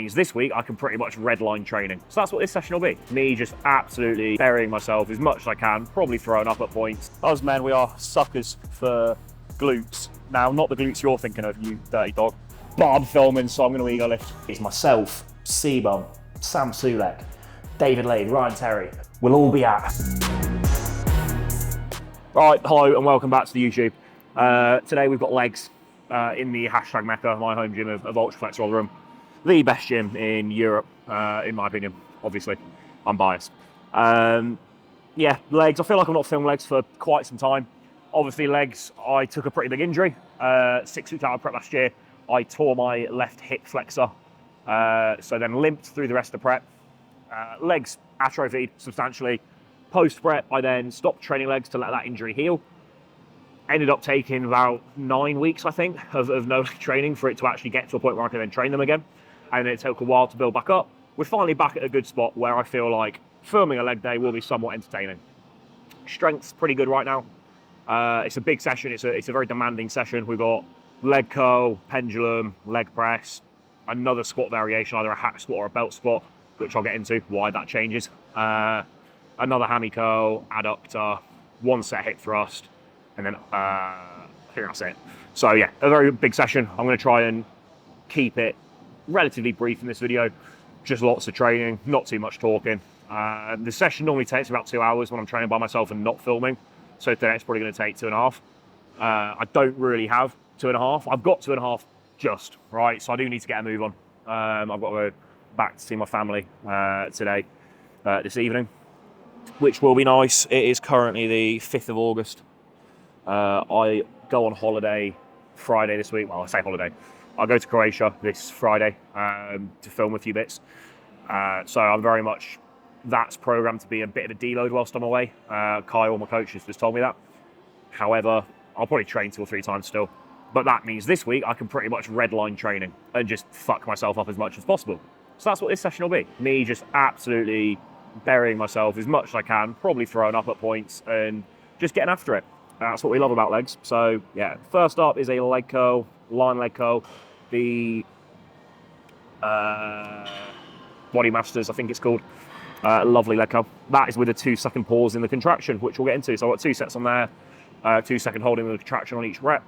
This week I can pretty much redline training. So that's what this session will be. Me just absolutely burying myself as much as I can, probably throwing up at points. Us men, we are suckers for glutes. Now, not the glutes you're thinking of, you dirty dog. But I'm filming, so I'm going to ego lift. It's myself, C-Bum, Sam Sulek, David Lade, Ryan Terry. We'll all be at. Right, hello and welcome back to the YouTube. Today we've got legs in the hashtag Mecca, my home gym of Ultraflex Rotherham. The best gym in Europe, in my opinion. Obviously, I'm biased. Yeah, legs. I feel like I've not filmed legs for quite some time. Obviously, legs, I took a pretty big injury. 6 weeks out of prep last year, I tore my left hip flexor. So then limped through the rest of the prep. Legs atrophied substantially. Post-prep, I then stopped training legs to let that injury heal. Ended up taking about 9 weeks, I think, of no training for it to actually get to a point where I can then train them again. And it took a while to build back up. We're finally back at a good spot where I feel like filming a leg day will be somewhat entertaining. Strength's pretty good right now. It's a big session. It's a very demanding session. We've got leg curl, pendulum, leg press, another squat variation, either a hack squat or a belt squat, which I'll get into why that changes. Another hammy curl, adductor, 1 set hip thrust, and then I think that's it. So yeah, a very big session. I'm going to try and keep it relatively brief in this video. Just lots of training, not too much talking. The session normally takes about 2 hours when I'm training by myself and not filming. So today it's probably going to take 2.5. I don't really have 2.5. I've got 2.5 just, right? So I do need to get a move on. I've got to go back to see my family today, this evening, which will be nice. It is currently the 5th of August. I go on holiday Friday this week. Well, I say holiday. I'll go to Croatia this Friday to film a few bits. So I'm very much, that's programmed to be a bit of a deload whilst I'm away. Kyle, my coach, has just told me that. However, I'll probably train 2 or 3 times still. But that means this week I can pretty much redline training and just fuck myself up as much as possible. So that's what this session will be. Me just absolutely burying myself as much as I can, probably throwing up at points and just getting after it. That's what we love about legs. So yeah, first up is a leg curl, line leg curl. The Body Masters, I think it's called. Lovely leg curl. That is with a 2-second pause in the contraction, which we'll get into. So I've got 2 sets on there, 2-second holding the contraction on each rep.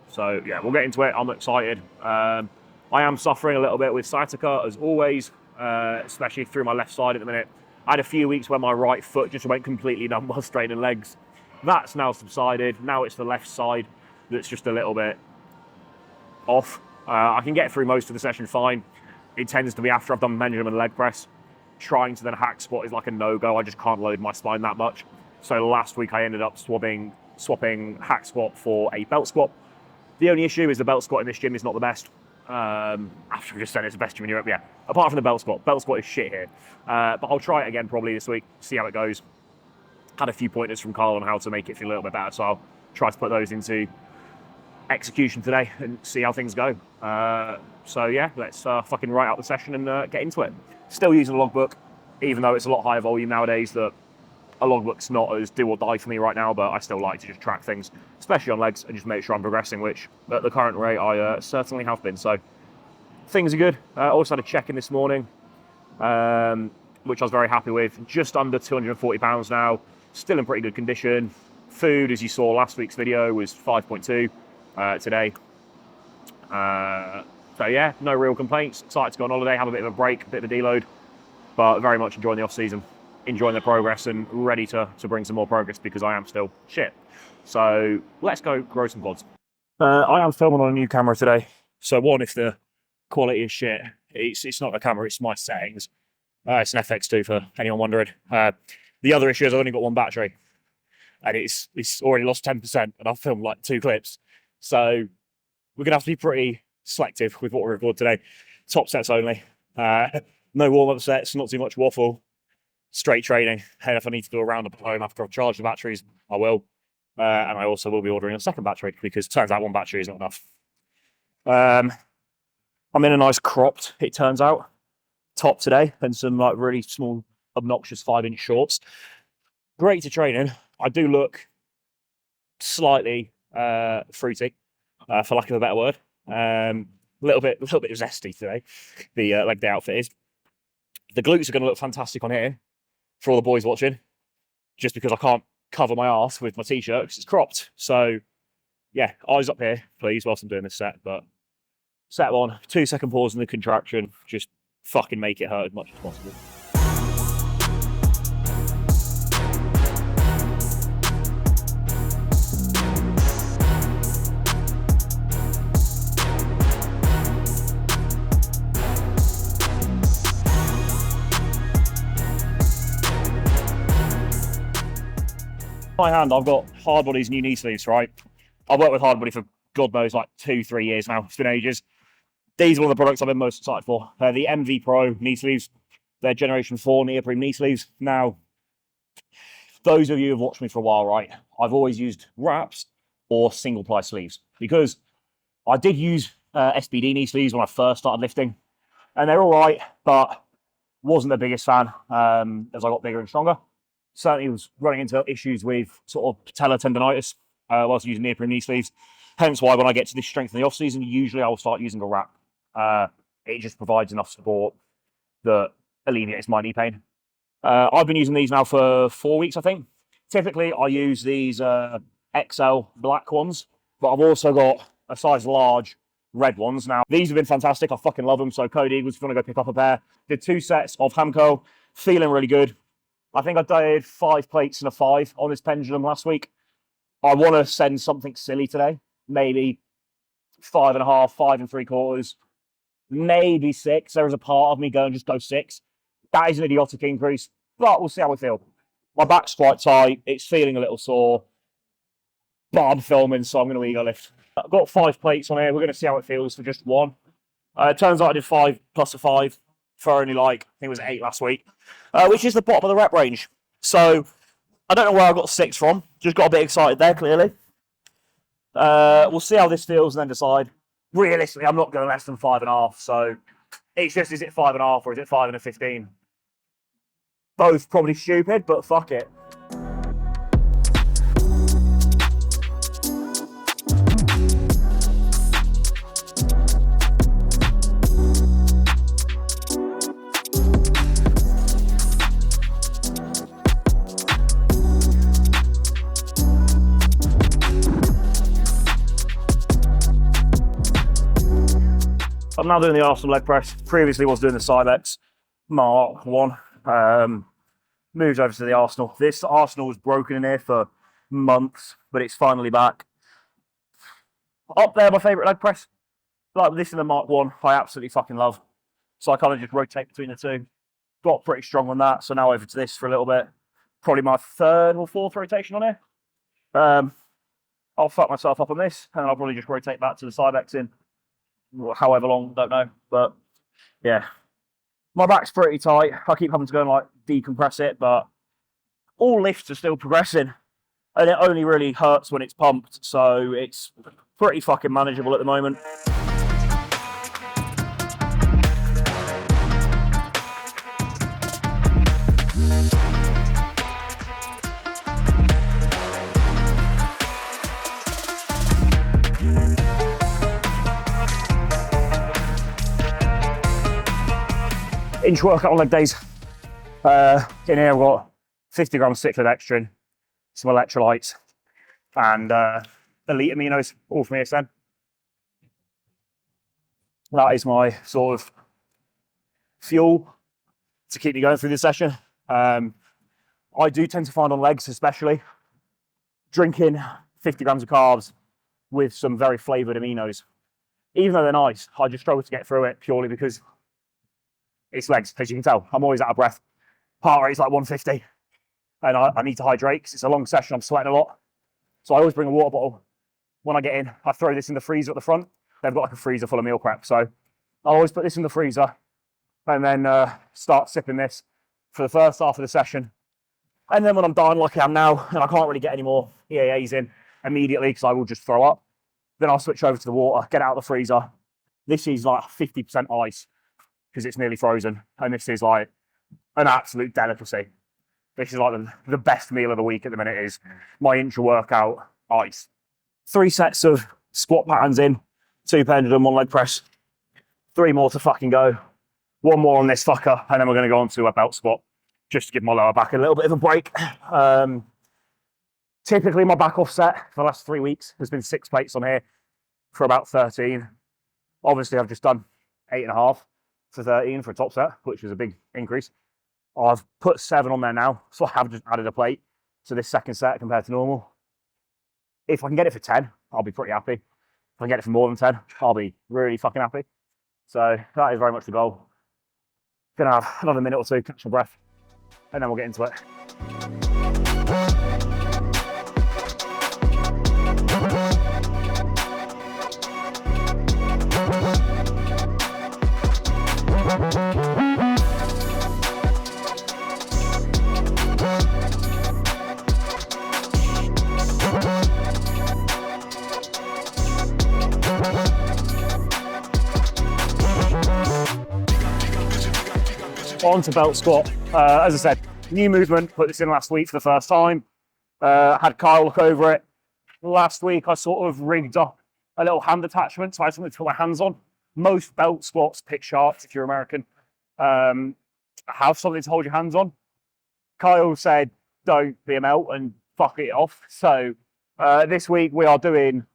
So yeah, we'll get into it. I'm excited. I am suffering a little bit with sciatica as always, especially through my left side at the minute. I had a few weeks where my right foot just went completely numb while straining legs. That's now subsided. Now it's the left side that's just a little bit off. I can get through most of the session fine. It tends to be after I've done Pendulum and leg press. Trying to then hack squat is like a no-go. I just can't load my spine that much. So last week I ended up swapping hack squat for a belt squat. The only issue is the belt squat in this gym is not the best. After I just said it's the best gym in Europe, yeah. Apart from the belt squat is shit here. But I'll try it again probably this week, see how it goes. Had a few pointers from Carl on how to make it feel a little bit better, so I'll try to put those into execution today and see how things go. So yeah, let's fucking write out the session and get into it. Still using a logbook, even though it's a lot higher volume nowadays, that a logbook's not as do or die for me right now, but I still like to just track things, especially on legs, and just make sure I'm progressing, which at the current rate I certainly have been. So things are good. Also had a check-in this morning, which I was very happy with. Just under 240 pounds now, still in pretty good condition. Food, as you saw last week's video, was 5.2 today. So yeah, no real complaints. Excited to go on holiday, have a bit of a break, a bit of a deload, but very much enjoying the off-season, enjoying the progress and ready to bring some more progress because I am still shit. So let's go grow some quads. I am filming on a new camera today. So one, if the quality is shit, it's not a camera, it's my settings. It's an FX2 for anyone wondering. The other issue is I've only got 1 battery and it's already lost 10% and I've filmed like 2 clips. So we're gonna have to be pretty selective with what we record today. Top sets only. No warm-up sets, not too much waffle. Straight training. And if I need to do a roundup at home after I've charged the batteries, I will. And I also will be ordering a second battery because it turns out 1 battery is not enough. I'm in a nice cropped, it turns out, top today and some like really small, obnoxious 5-inch shorts. Great to train in. I do look slightly fruity, for lack of a better word. a little bit zesty today. The leg day outfit is. The glutes are going to look fantastic on here for all the boys watching, just because I can't cover my ass with my t-shirt because it's cropped. So yeah, eyes up here, please, whilst I'm doing this set. But set 1, 2-second pause in the contraction, just fucking make it hurt as much as possible. My hand, I've got Hardbody's new knee sleeves, right? I've worked with Hardbody for God knows, like 2-3 years now. It's been ages. These are one of the products I've been most excited for. The MV Pro knee sleeves. They're Generation 4 neoprene knee sleeves. Now, those of you who've watched me for a while, right? I've always used wraps or single ply sleeves because I did use SBD knee sleeves when I first started lifting, and they're all right, but wasn't the biggest fan as I got bigger and stronger. Certainly was running into issues with sort of patellar tendonitis whilst using neoprene knee sleeves. Hence why when I get to this strength in the off season, usually I will start using a wrap. It just provides enough support that alleviates my knee pain. I've been using these now for 4 weeks, I think. Typically, I use these XL black ones, but I've also got a size large red ones. Now, these have been fantastic. I fucking love them. So Cody was going to go pick up a pair. Did 2 sets of Hamco, feeling really good. I think I did 5 plates and a 5 on this Pendulum last week. I want to send something silly today. Maybe 5.5, 5 3/4, maybe 6. There is a part of me going, just go 6. That is an idiotic increase, but we'll see how we feel. My back's quite tight. It's feeling a little sore, but I'm filming, so I'm going to ego lift. I've got 5 plates on here. We're going to see how it feels for just 1. It turns out I did 5 plus a 5 for only I think it was 8 last week, which is the bottom of the rep range. So I don't know where I got 6 from. Just got a bit excited there, clearly. We'll see how this feels and then decide. Realistically, I'm not going less than 5.5. So it's just, is it 5.5 or is it 5 and a 15? Both probably stupid, but fuck it. I'm now doing the Arsenal leg press. Previously was doing the Cybex Mark 1. Moved over to the Arsenal. This Arsenal was broken in here for months, but it's finally back. Up there, my favourite leg press. Like this in the Mark 1, I absolutely fucking love. So I kind of just rotate between the two. Got pretty strong on that, so now over to this for a little bit. Probably my 3rd or 4th rotation on here. I'll fuck myself up on this, and I'll probably just rotate back to the Cybex in however long, don't know. But yeah, my back's pretty tight. I keep having to go and like decompress it, but all lifts are still progressing, and it only really hurts when it's pumped, so it's pretty fucking manageable at the moment. Intra-workout on leg days. In here I've got 50 grams cyclodextrin, some electrolytes, and elite aminos, all from ESN. That is my sort of fuel to keep me going through this session. I do tend to find on legs especially, drinking 50 grams of carbs with some very flavoured aminos. Even though they're nice, I just struggle to get through it purely because it's legs, as you can tell. I'm always out of breath. Heart rate's like 150. And I need to hydrate because it's a long session. I'm sweating a lot. So I always bring a water bottle. When I get in, I throw this in the freezer at the front. They've got like a freezer full of meal prep. So I'll always put this in the freezer and then start sipping this for the first half of the session. And then when I'm done, like I am now, and I can't really get any more EAAs in immediately because I will just throw up, then I'll switch over to the water, get out of the freezer. This is like 50% ice, because it's nearly frozen, and this is like an absolute delicacy. This is like the best meal of the week at the minute is my intra-workout ice. 3 sets of squat patterns in, 2 pendulum, 1 leg press. 3 more to fucking go. 1 more on this fucker, and then we're going to go on to a belt squat, just to give my lower back a little bit of a break. Typically, my back offset for the last 3 weeks has been 6 plates on here for about 13. Obviously, I've just done 8.5 for 13 for a top set, which is a big increase. I've put 7 on there now, so I have just added a plate to this second set compared to normal. If I can get it for 10, I'll be pretty happy. If I can get it for more than 10, I'll be really fucking happy. So that is very much the goal. Gonna have another minute or two, catch my breath, and then we'll get into it. On to belt squat. As I said, new movement, put this in last week for the first time. Had Kyle look over it. Last week I sort of rigged up a little hand attachment, so I had something to put my hands on. Most belt squats, pick sharps if you're American, have something to hold your hands on. Kyle said, don't be a melt and fuck it off. So this week we are doing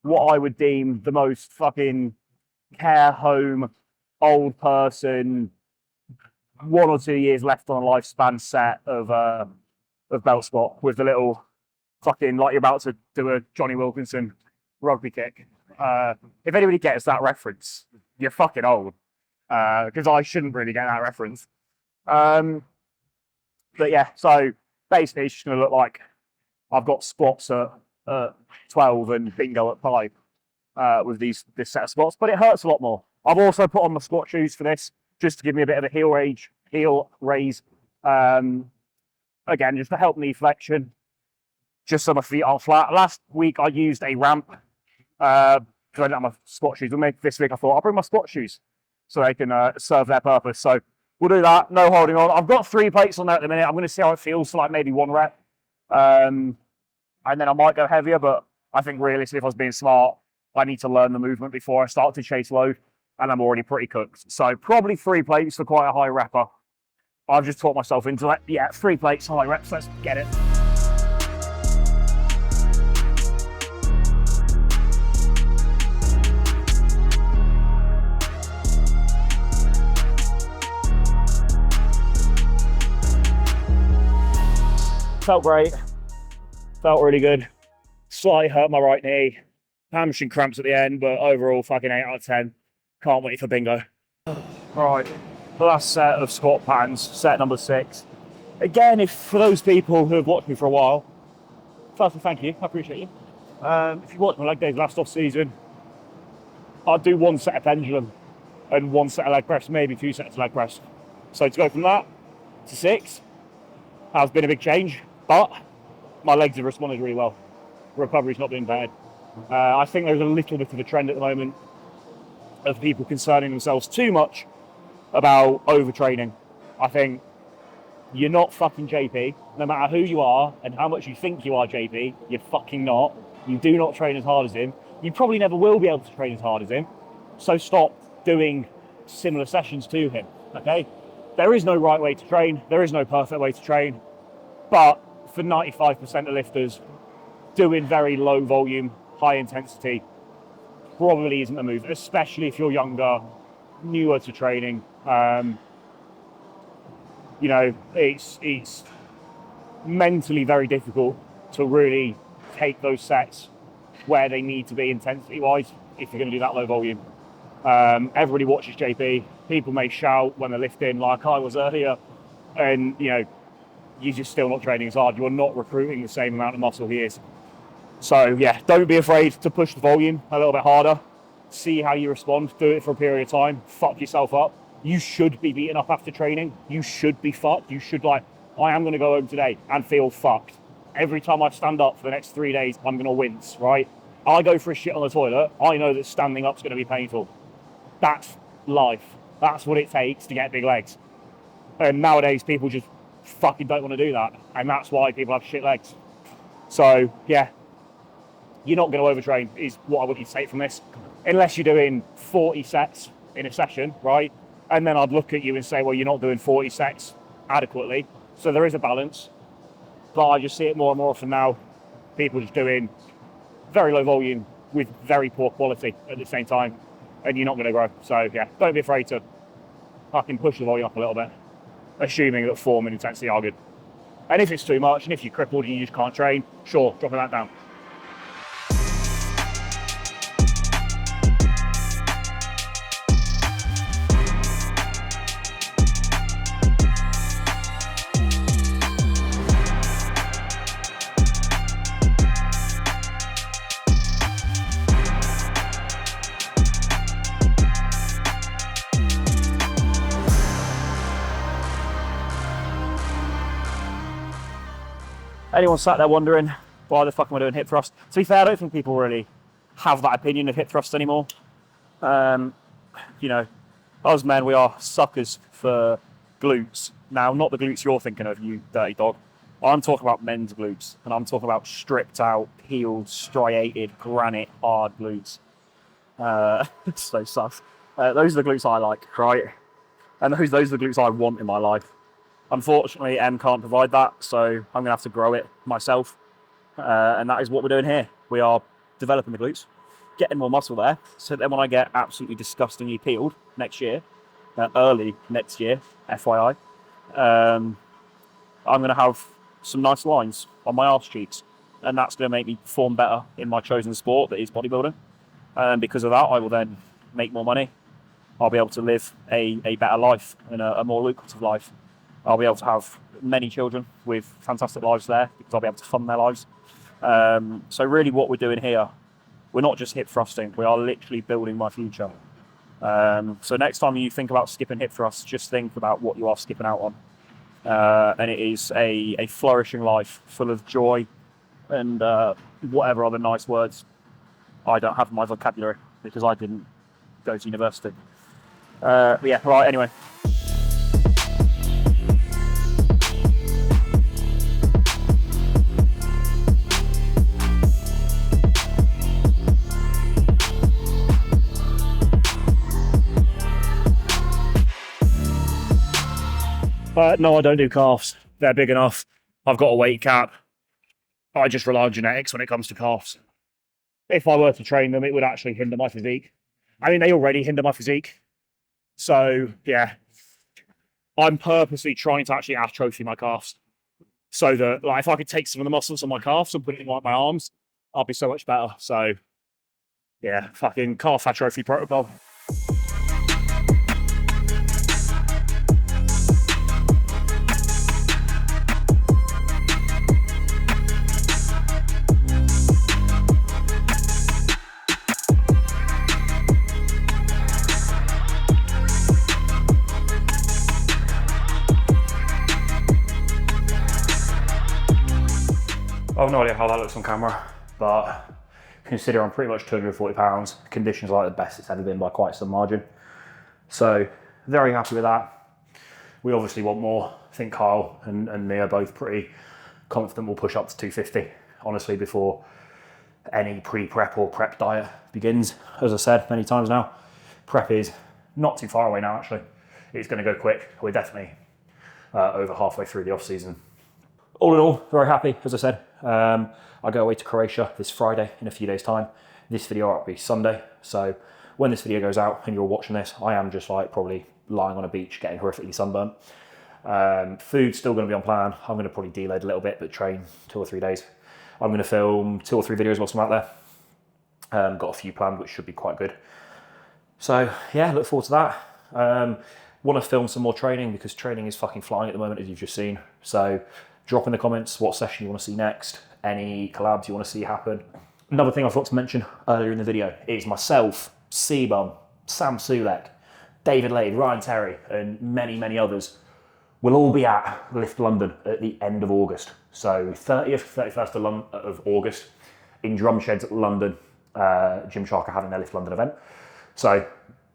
what I would deem the most fucking care home, old person, 1 or 2 years left on a lifespan set of belt squat with the little fucking, like you're about to do a Johnny Wilkinson rugby kick. If anybody gets that reference, you're fucking old, because I shouldn't really get that reference. But yeah, so basically it's just going to look like I've got squats at 12 and bingo at 5 with this set of squats, but it hurts a lot more. I've also put on my squat shoes for this, just to give me a bit of a heel raise. Again, just to help knee flexion, just so my feet aren't flat. Last week I used a ramp because I didn't have my squat shoes with me. This week I thought I'll bring my squat shoes so they can serve their purpose. So we'll do that, no holding on. I've got 3 plates on there at the minute. I'm going to see how it feels for like maybe 1 rep. And then I might go heavier, but I think realistically, if I was being smart, I need to learn the movement before I start to chase load. And I'm already pretty cooked. So probably 3 plates for quite a high repper. I've just taught myself into it. Yeah, 3 plates, high reps, let's get it. Felt great. Felt really good. Slightly hurt my right knee. Hamstring cramps at the end, but overall fucking 8 out of 10. Can't wait for bingo. Right, the last set of squat patterns, set number 6. Again, if for those people who have watched me for a while, firstly, thank you, I appreciate you. If you watched my leg days last off season, I'd do 1 set of pendulum and 1 set of leg press, maybe 2 sets of leg press. So to go from that to 6 has been a big change, but my legs have responded really well. Recovery's not been bad. I think there's a little bit of a trend at the moment of people concerning themselves too much about overtraining. I think you're not fucking JP, no matter who you are and how much you think you are JP, you're fucking not. You do not train as hard as him. You probably never will be able to train as hard as him. So stop doing similar sessions to him, okay? There is no right way to train. There is no perfect way to train. But for 95% of lifters, doing very low volume, high intensity, probably isn't a move, especially if you're younger, newer to training. You know, it's mentally very difficult to really take those sets where they need to be intensity-wise if you're going to do that low volume. Everybody watches JP. People may shout when they're lifting, like I was earlier, and you know, you're just still not training as hard. You're not recruiting the same amount of muscle he is. So yeah, don't be afraid to push the volume a little bit harder. See how you respond. Do it for a period of time. Fuck yourself up. You should be beaten up after training. You should be fucked. You should I am going to go home today and feel fucked. Every time I stand up for the next 3 days, I'm going to wince, right? I go for a shit on the toilet. I know that standing up's going to be painful. That's life. That's what it takes to get big legs. And nowadays, people just fucking don't want to do that. And that's why people have shit legs. So, yeah. You're not going to overtrain, is what I want you to take from this. Unless you're doing 40 sets in a session, right? And then I'd look at you and say, well, you're not doing 40 sets adequately. So there is a balance, but I just see it more and more often now. People just doing very low volume with very poor quality at the same time, and you're not going to grow. So yeah, don't be afraid to fucking push the volume up a little bit, assuming that form and intensity are good. And if it's too much, and if you're crippled and you just can't train, sure, dropping that down. Anyone sat there wondering, why the fuck am I doing hip thrust? To be fair, I don't think people really have that opinion of hip thrust anymore. You know, us men, we are suckers for glutes. Now, not the glutes you're thinking of, you dirty dog. I'm talking about men's glutes, and I'm talking about stripped out, peeled, striated, granite, hard glutes. So sus. Those are the glutes I like, right? And those are the glutes I want in my life. Unfortunately, M can't provide that, so I'm going to have to grow it myself. And that is what we're doing here. We are developing the glutes, getting more muscle there, so then when I get absolutely disgustingly peeled next year, early next year, FYI, I'm going to have some nice lines on my arse cheeks, and that's going to make me perform better in my chosen sport, that is bodybuilding. And because of that, I will then make more money. I'll be able to live a better life and a more lucrative life. I'll be able to have many children with fantastic lives there because I'll be able to fund their lives. So really what we're doing here, we're not just hip thrusting, we are literally building my future. So next time you think about skipping hip thrusts, just think about what you are skipping out on. And it is a flourishing life full of joy and whatever other nice words I don't have in my vocabulary because I didn't go to university. But yeah, right, anyway. No, I don't do calves. They're big enough. I've got a weight cap. I just rely on genetics when it comes to calves. If I were to train them, it would actually hinder my physique. I mean, they already hinder my physique. So, yeah. I'm purposely trying to actually atrophy my calves. So that, like, if I could take some of the muscles on my calves and put it in like my arms, I'd be so much better. So, yeah, fucking calf atrophy protocol. I have no idea how that looks on camera, but consider I'm pretty much 240 pounds. Conditions are like the best it's ever been by quite some margin. So very happy with that. We obviously want more. I think Kyle and me are both pretty confident we'll push up to 250, honestly, before any pre-prep or prep diet begins. As I said many times now, prep is not too far away now, actually. It's going to go quick. We're definitely over halfway through the off-season. All in all, very happy, as I said. I go away to Croatia this Friday in a few days' time. This video will be Sunday, so when this video goes out and you're watching this, I am just like probably lying on a beach getting horrifically sunburnt. Food's still going to be on plan. I'm going to probably deload a little bit, but train 2 or 3 days. I'm going to film 2 or 3 videos whilst I'm out there. Got a few planned, which should be quite good. So yeah, look forward to that. Want to film some more training because training is fucking flying at the moment, as you've just seen. So drop in the comments what session you want to see next, any collabs you want to see happen. Another thing I forgot to mention earlier in the video is myself, C-Bum, Sam Sulek, David Lade, Ryan Terry, and many, many others will all be at Lift London at the end of August. So 30th, 31st of August in Drum Sheds, London. Gymshark are having their Lift London event. So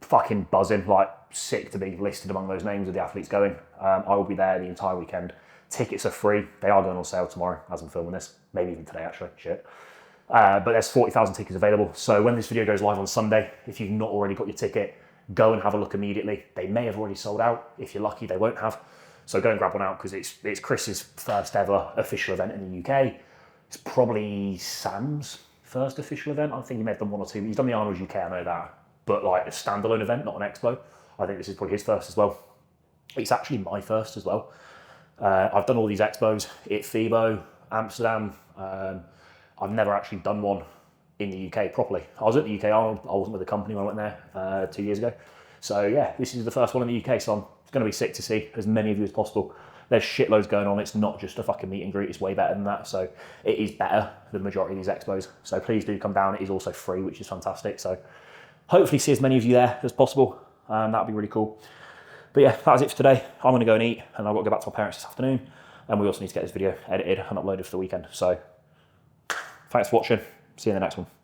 fucking buzzing, like sick to be listed among those names of the athletes going. I will be there the entire weekend. Tickets are free. They are going on sale tomorrow as I'm filming this. Maybe even today, actually. Shit. But there's 40,000 tickets available. So when this video goes live on Sunday, if you've not already got your ticket, go and have a look immediately. They may have already sold out. If you're lucky, they won't have. So go and grab one out because it's Chris's first ever official event in the UK. It's probably Sam's first official event. I think he may have done 1 or 2. He's done the Arnold's UK, I know that. But like a standalone event, not an expo. I think this is probably his first as well. It's actually my first as well. I've done all these expos, FIBO, Amsterdam. I've never actually done one in the UK properly. I was at the UK Arnold, I wasn't with the company when I went there 2 years ago. So yeah, this is the first one in the UK, so it's going to be sick to see as many of you as possible. There's shitloads going on. It's not just a fucking meet and greet. It's way better than that. So it is better than the majority of these expos. So please do come down. It is also free, which is fantastic. So hopefully see as many of you there as possible. That'd be really cool. But yeah, that was it for today. I'm going to go and eat, and I've got to go back to my parents this afternoon. And we also need to get this video edited and uploaded for the weekend. So thanks for watching. See you in the next one.